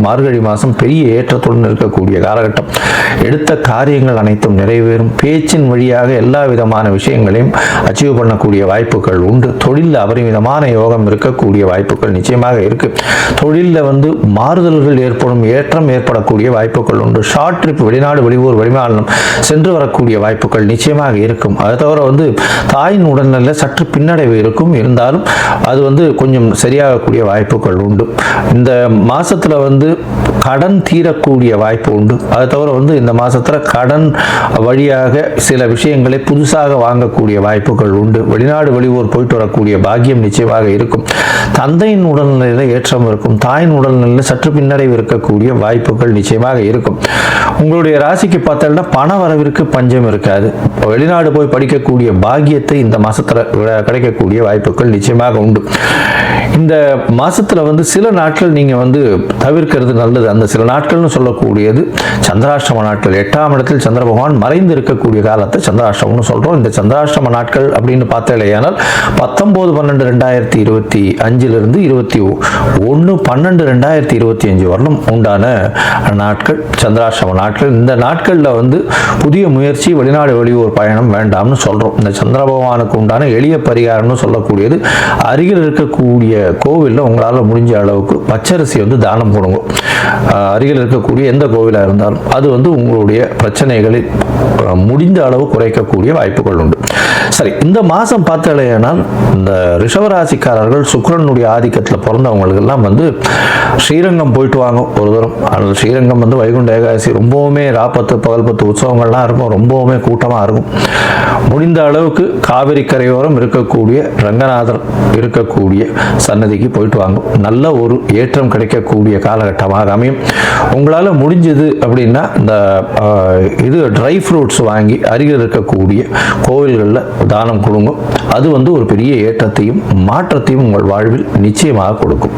மார்கழி மாதம் பெரிய ஏற்றத்துடன் இருக்கக்கூடிய காலகட்டம். எடுத்த காரியங்கள் அனைத்தும் நிறைவேறும். பேச்சின் வழியாக எல்லா விதமான விஷயங்களையும் அச்சீவ் பண்ணக்கூடிய வாய்ப்புகள் உண்டு. தொழிலில் அபரிமிதமான யோகம் இருக்கக்கூடிய வாய்ப்புகள் நிச்சயமாக இருக்கு. தொழிலில் மாறுதல்கள் ஏற்படும், ஏற்றம் ஏற்படக்கூடிய வாய்ப்புகள் உண்டு. ஷார்ட் ட்ரிப், வெளிநாடு வெளியூர் வெளிமாநிலம் சென்று வரக்கூடிய வாய்ப்புகள் நிச்சயமாக இருக்கும். அதை தவிர தாயின் உடல்நிலை சற்று பின்னடைவு இருக்கும். இருந்தாலும் அது கொஞ்சம் சரியாகக்கூடிய வாய்ப்புகள் உண்டு. இந்த மாசத்துல கடன் தீரக்கூடிய வாய்ப்பு உண்டு. அதை தவிர இந்த மாசத்துல கடன் வழியாக சில விஷயங்களை புதுசாக வாங்கக்கூடிய வாய்ப்புகள் உண்டு. வெளிநாடு வெளியூர் போயிட்டு வரக்கூடிய பாக்கியம் நிச்சயமாக இருக்கும். தந்தையின் உடல்நிலையில ஏற்றம் இருக்கும். தாயின் உடல்நிலையில சற்று பின்னடைவு இருக்கக்கூடிய வாய்ப்புகள் நிச்சயமாக இருக்கும். உங்களுடைய ராசிக்கு பார்த்தோம்னா பண வரவிற்கு பஞ்சம் இருக்காது. வெளிநாடு போய் படிக்கக்கூடிய பாக்கியத்தை இந்த மாசத்துல கிடைக்கக்கூடிய வாய்ப்புகள் நிச்சயமாக உண்டு. இந்த மாசத்துல சில நாட்கள் நீங்க தவிர்க்கிறது நல்லது. அந்த சில நாட்கள்னு சொல்லக்கூடியது சந்திராஷ்டம நாட்கள். 8ஆம் இடத்தில் சந்திர பகவான் மறைந்து இருக்கக்கூடிய காலத்தை சந்திராஷ்டமம்னு சொல்றோம். இந்த சந்திராஷ்டம நாட்கள் அப்படின்னு பார்த்தேனால் 19/12/2025 இருந்து 21/12/2025 வரலும் உண்டான நாட்கள் சந்திராஷ்டம நாட்கள். இந்த நாட்களில் புதிய முயற்சி, வெளிநாடு வெளியூர் பயணம் வேண்டாம்னு சொல்றோம். இந்த சந்திர பகவானுக்கு உண்டான எளிய பரிகாரம்னு சொல்லக்கூடியது அருகில் இருக்கக்கூடிய கோவிலில் உங்களால் முடிஞ்ச அளவுக்கு பச்சரிசி தானம் கொடுங்க. அருகில் இருக்கக்கூடிய எந்த கோவிலாக இருந்தாலும் அது உங்களுடைய பிரச்சனைகளை முடிந்த அளவு குறைக்கக்கூடிய வாய்ப்புகள் உண்டு. சரி, இந்த மாதம் பார்த்தலையானால் இந்த ரிஷபராசிக்காரர்கள் சுக்கிரனுடைய ஆதிக்கத்தில் பிறந்தவங்களுக்கெல்லாம் ஸ்ரீரங்கம் போயிட்டு வாங்க ஒரு தூரம். அதில் ஸ்ரீரங்கம் வைகுண்ட ஏகாதசி ரொம்பவுமே ராப்பத்து பகல் 10 உற்சவங்கள்லாம் இருக்கும். ரொம்பவுமே கூட்டமாக இருக்கும். முடிந்த அளவுக்கு காவிரி கரையோரம் இருக்கக்கூடிய ரங்கநாதர் இருக்கக்கூடிய சன்னதிக்கு போயிட்டு வாங்க. நல்ல ஒரு ஏற்றம் கிடைக்கக்கூடிய காலகட்டமாக அமையும். உங்களால் முடிஞ்சது அப்படின்னா இந்த ட்ரை ஃப்ரூட்ஸ் வாங்கி அருகில் இருக்கக்கூடிய கோவில்களில் தானம் கொடுங்க. அது ஒரு பெரிய ஏற்றத்தையும் மாற்றத்தையும் உங்கள் வாழ்வில் நிச்சயமாக கொடுக்கும்.